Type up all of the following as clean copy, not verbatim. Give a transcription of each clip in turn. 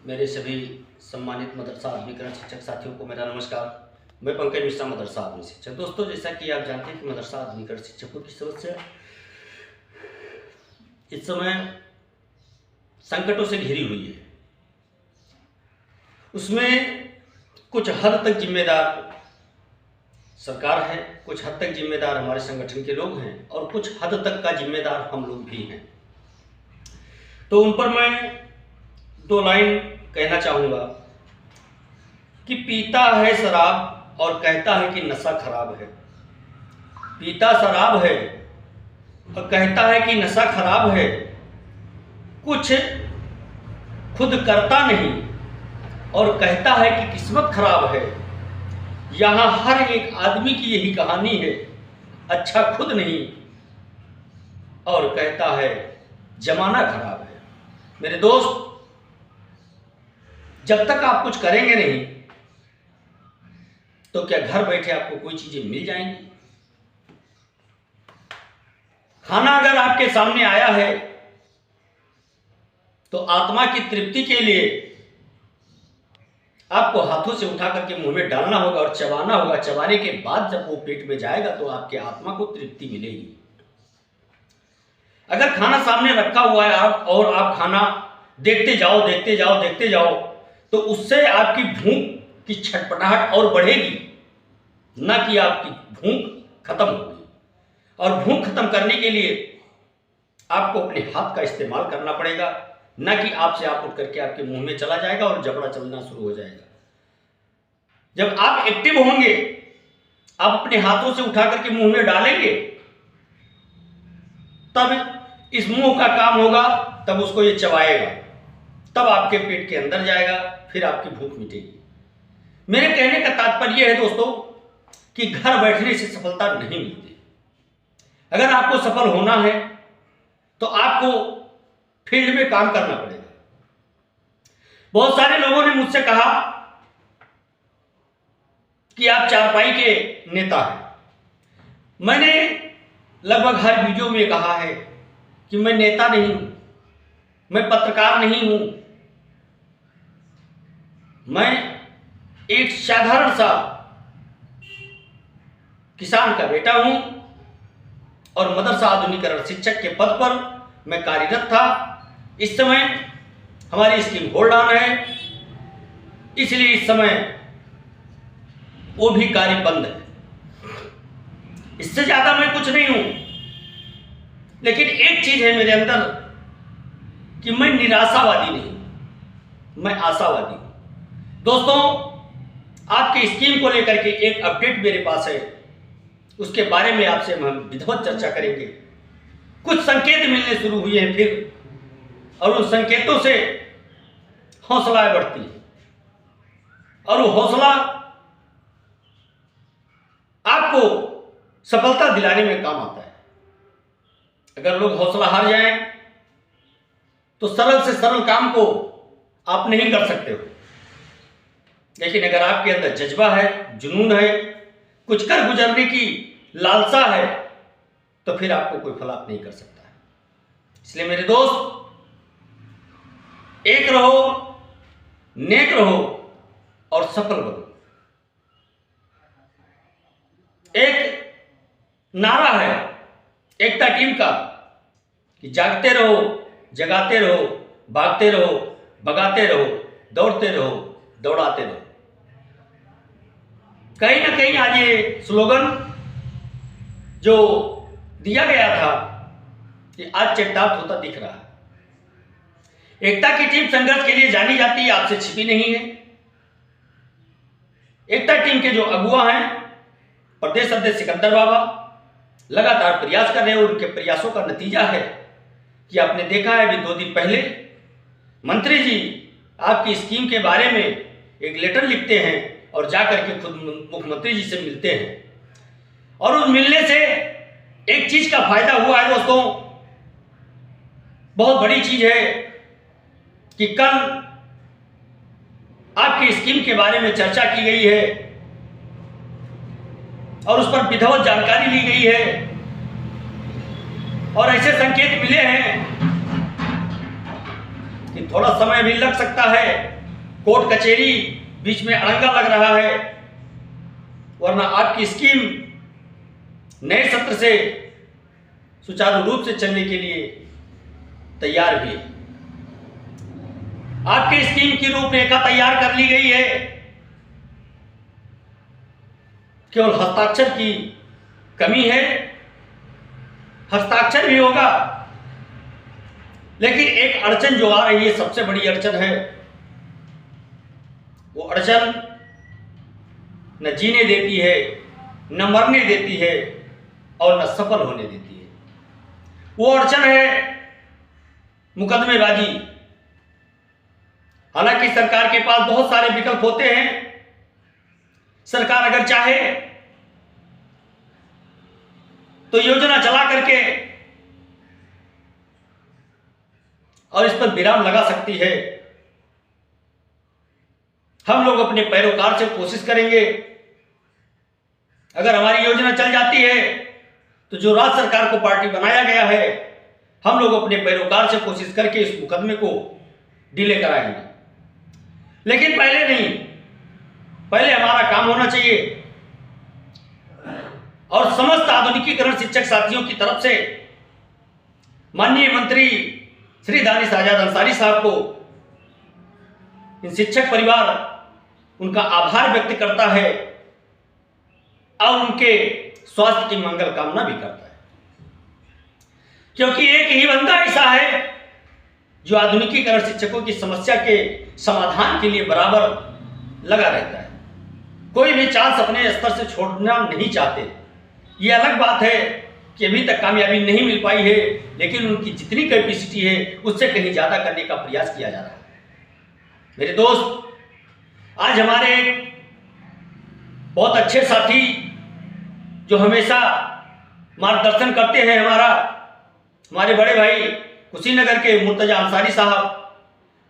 मेरे सभी सम्मानित मदरसा आधुनिकरण शिक्षक साथियों को मेरा नमस्कार। मैं पंकज मिश्रा, मदरसा आधुनिक शिक्षक। दोस्तों, जैसा कि आप जानते हैं कि मदरसा आधुनिकरण शिक्षकों की समस्या इस समय संकटों से घिरी हुई है। उसमें कुछ हद तक जिम्मेदार सरकार है, कुछ हद तक जिम्मेदार हमारे संगठन के लोग हैं और कुछ हद तक का जिम्मेदार हम लोग भी हैं। तो उन पर मैं दो लाइन कहना चाहूँगा कि पीता है शराब और कहता है कि नशा खराब है। पीता शराब है और कहता है कि नशा खराब है, कुछ खुद करता नहीं और कहता है कि किस्मत खराब है। यहाँ हर एक आदमी की यही कहानी है, अच्छा खुद नहीं और कहता है जमाना खराब है। मेरे दोस्त, जब तक आप कुछ करेंगे नहीं तो क्या घर बैठे आपको कोई चीजें मिल जाएंगी? खाना अगर आपके सामने आया है तो आत्मा की तृप्ति के लिए आपको हाथों से उठा करके मुंह में डालना होगा और चबाना होगा। चबाने के बाद जब वो पेट में जाएगा तो आपके आत्मा को तृप्ति मिलेगी। अगर खाना सामने रखा हुआ है और आप खाना देखते जाओ तो उससे आपकी भूख की छटपटाहट और बढ़ेगी, ना कि आपकी भूख खत्म होगी। और भूख खत्म करने के लिए आपको अपने हाथ का इस्तेमाल करना पड़ेगा, ना कि आपसे आप उठ करके आपके मुंह में चला जाएगा और जबड़ा चलना शुरू हो जाएगा। जब आप एक्टिव होंगे, आप अपने हाथों से उठा करके मुंह में डालेंगे, तब इस मुंह का काम होगा, तब उसको ये चबाएगा, तब आपके पेट के अंदर जाएगा, फिर आपकी भूख मिटेगी। मेरे कहने का तात्पर्य है दोस्तों कि घर बैठने से सफलता नहीं मिलती। अगर आपको सफल होना है तो आपको फील्ड में काम करना पड़ेगा। बहुत सारे लोगों ने मुझसे कहा कि आप चारपाई के नेता हैं। मैंने लगभग हर वीडियो में कहा है कि मैं नेता नहीं हूं, मैं पत्रकार नहीं हूं, मैं एक साधारण सा किसान का बेटा हूं और मदरसा आधुनिकरण शिक्षक के पद पर मैं कार्यरत था। इस समय हमारी स्कीम होल्ड ऑन है, इसलिए इस समय वो भी कार्य बंद है। इससे ज्यादा मैं कुछ नहीं हूं, लेकिन एक चीज है मेरे अंदर कि मैं निराशावादी नहीं, मैं आशावादी हूं। दोस्तों, आपकी स्कीम को लेकर के एक अपडेट मेरे पास है, उसके बारे में आपसे हम विधिवत चर्चा करेंगे। कुछ संकेत मिलने शुरू हुए हैं फिर, और उन संकेतों से हौसला बढ़ती है और वो हौसला आपको सफलता दिलाने में काम आता है। अगर लोग हौसला हार जाएं तो सरल से सरल काम को आप नहीं कर सकते हो, लेकिन अगर आपके अंदर जज्बा है, जुनून है, कुछ कर गुजरने की लालसा है, तो फिर आपको कोई फलाप नहीं कर सकता है। इसलिए मेरे दोस्त, एक रहो, नेक रहो और सफल बनो। एक नारा है एकता टीम का कि जागते रहो, जगाते रहो, भागते रहो, भगाते रहो, दौड़ते रहो, दौड़ाते रहो। कहीं ना कहीं आज ये स्लोगन जो दिया गया था कि आज चट्टात होता दिख रहा है। एकता की टीम संघर्ष के लिए जानी जाती है, आपसे छिपी नहीं है। एकता टीम के जो अगुआ हैं, प्रदेश अध्यक्ष सिकंदर बाबा, लगातार प्रयास कर रहे हैं। उनके प्रयासों का नतीजा है कि आपने देखा है, अभी 2 दिन पहले मंत्री जी आपकी स्कीम के बारे में एक लेटर लिखते हैं और जाकर के खुद मुख्यमंत्री जी से मिलते हैं। और उस मिलने से एक चीज का फायदा हुआ है दोस्तों, बहुत बड़ी चीज है कि कल आपकी स्कीम के बारे में चर्चा की गई है और उस पर विधिवत जानकारी ली गई है और ऐसे संकेत मिले हैं कि थोड़ा समय भी लग सकता है, कोर्ट कचहरी बीच में अड़ंगा लग रहा है, वरना आपकी स्कीम नए सत्र से सुचारू रूप से चलने के लिए तैयार भी है। आपकी स्कीम की रूपरेखा तैयार कर ली गई है, केवल हस्ताक्षर की कमी है। हस्ताक्षर भी होगा, लेकिन एक अड़चन जो आ रही है, सबसे बड़ी अड़चन है, वो अड़चन न जीने देती है, न मरने देती है और न सफल होने देती है। वो अड़चन है मुकदमेबाजी। हालांकि सरकार के पास बहुत सारे विकल्प होते हैं। सरकार अगर चाहे तो योजना चला करके और इस पर विराम लगा सकती है। हम लोग अपने पैरोकार से कोशिश करेंगे। अगर हमारी योजना चल जाती है तो जो राज्य सरकार को पार्टी बनाया गया है, हम लोग अपने पैरोकार से कोशिश करके इस मुकदमे को डिले कराएंगे। लेकिन पहले नहीं, पहले हमारा काम होना चाहिए। और समस्त आधुनिकीकरण शिक्षक साथियों की तरफ से माननीय मंत्री श्री दानिश आजाद अंसारी साहब को, इन शिक्षक परिवार उनका आभार व्यक्त करता है और उनके स्वास्थ्य की मंगल कामना भी करता है, क्योंकि एक ही बंदा ऐसा है जो आधुनिकीकरण शिक्षकों की समस्या के समाधान के लिए बराबर लगा रहता है। कोई भी चांस अपने स्तर से छोड़ना नहीं चाहते। ये अलग बात है कि अभी तक कामयाबी नहीं मिल पाई है, लेकिन उनकी जितनी कैपेसिटी है उससे कहीं ज्यादा करने का प्रयास किया जा रहा है। मेरे दोस्त, आज हमारे बहुत अच्छे साथी जो हमेशा मार्गदर्शन करते हैं, हमारे बड़े भाई कुशीनगर के मुर्तजा अंसारी साहब,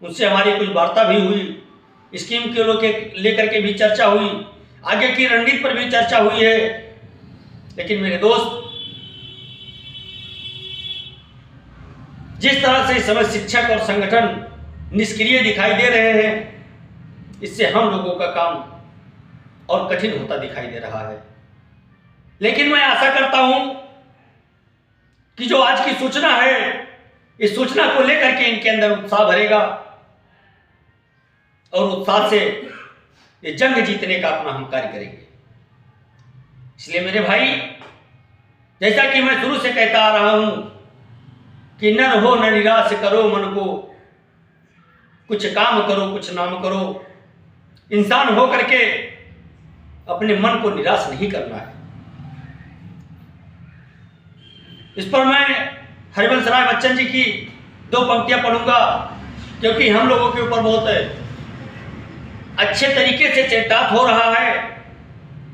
उनसे हमारी कुछ वार्ता भी हुई। स्कीम के लेकर के भी चर्चा हुई, आगे की रणनीति पर भी चर्चा हुई है। लेकिन मेरे दोस्त, जिस तरह से इस समय शिक्षक और संगठन निष्क्रिय दिखाई दे रहे हैं, इससे हम लोगों का काम और कठिन होता दिखाई दे रहा है। लेकिन मैं आशा करता हूं कि जो आज की सूचना है, इस सूचना को लेकर के इनके अंदर उत्साह भरेगा और उत्साह से ये जंग जीतने का अपना हम कार्य करेंगे। इसलिए मेरे भाई, जैसा कि मैं शुरू से कहता आ रहा हूं कि न रहो न निराश करो मन को, कुछ काम करो कुछ नाम करो। इंसान हो करके अपने मन को निराश नहीं करना है। इस पर मैं हरिवंश राय बच्चन जी की 2 पंक्तियां पढ़ूंगा, क्योंकि हम लोगों के ऊपर बहुत अच्छे तरीके से चरितार्थ हो रहा है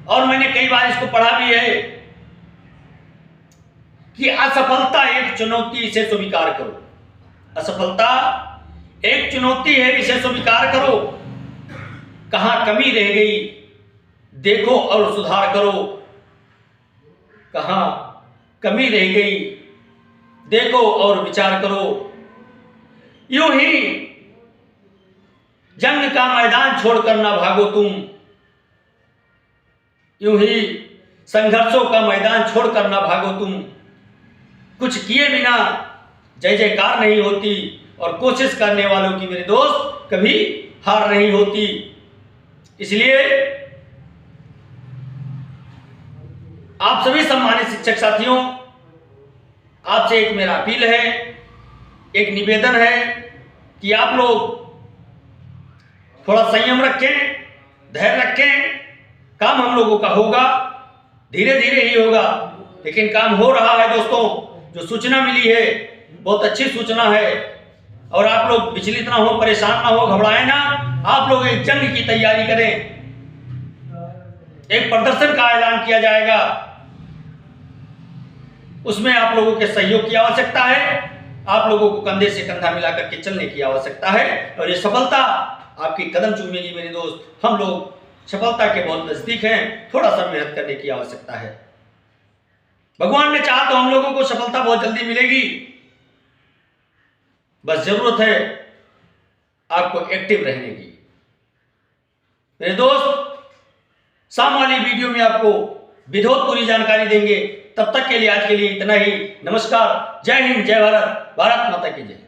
और मैंने कई बार इसको पढ़ा भी है कि असफलता एक चुनौती, इसे स्वीकार करो। असफलता एक चुनौती है, इसे स्वीकार करो। कहां कमी रह गई देखो और सुधार करो। कहां कमी रह गई देखो और विचार करो। यूं ही जंग का मैदान छोड़कर ना भागो तुम, यूं ही संघर्षों का मैदान छोड़कर ना भागो तुम। कुछ किए बिना जय जयकार नहीं होती और कोशिश करने वालों की मेरे दोस्त कभी हार नहीं होती। इसलिए आप सभी सम्मानित शिक्षक साथियों, आपसे एक मेरा अपील है, एक निवेदन है कि आप लोग थोड़ा संयम रखें, धैर्य रखें। काम हम लोगों का होगा, धीरे धीरे ही होगा, लेकिन काम हो रहा है दोस्तों। जो सूचना मिली है बहुत अच्छी सूचना है और आप लोग विचलित ना हो, परेशान ना हो, घबराएं ना। आप लोग एक जंग की तैयारी करें। एक प्रदर्शन का ऐलान किया जाएगा, उसमें आप लोगों के सहयोग की आवश्यकता है। आप लोगों को कंधे से कंधा मिलाकर के चलने की आवश्यकता है और ये सफलता आपकी कदम चूमेगी मेरे दोस्त। हम लोग सफलता के बहुत नजदीक हैं, थोड़ा सा मेहनत करने की आवश्यकता है। भगवान ने चाहा तो हम लोगों को सफलता बहुत जल्दी मिलेगी। बस जरूरत है आपको एक्टिव रहने की। मेरे दोस्त, शाम वाली वीडियो में आपको विधिवत पूरी जानकारी देंगे। तब तक के लिए आज के लिए इतना ही। नमस्कार, जय हिंद, जय भारत, भारत माता की जय।